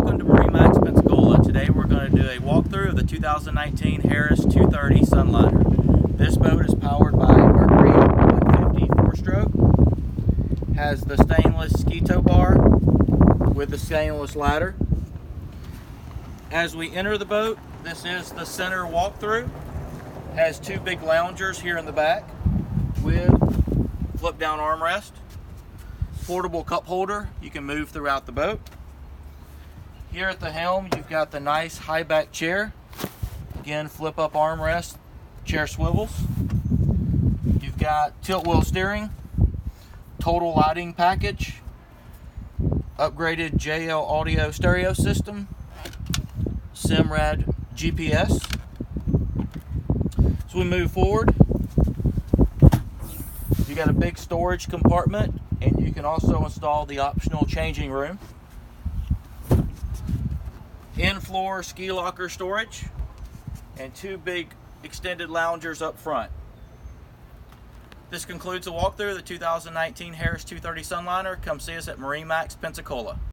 Welcome to MarineMax Pensacola. Today we're going to do a walkthrough of the 2019 Harris 230 Sunliner. This boat is powered by Mercury 150 4-stroke, has the stainless ski tow bar with the stainless ladder. As we enter the boat, this is the center walkthrough. Has two big loungers here in the back with flip down armrest, portable cup holder you can move throughout the boat. Here at the helm, you've got the nice high back chair. Again, flip up armrest, chair swivels. You've got tilt wheel steering, total lighting package, upgraded JL audio stereo system, Simrad GPS. As we move forward, you got a big storage compartment, and you can also install the optional changing room. In-floor ski locker storage, and two big extended loungers up front. This concludes the walkthrough of the 2019 Harris 230 Sunliner. Come see us at MarineMax Pensacola.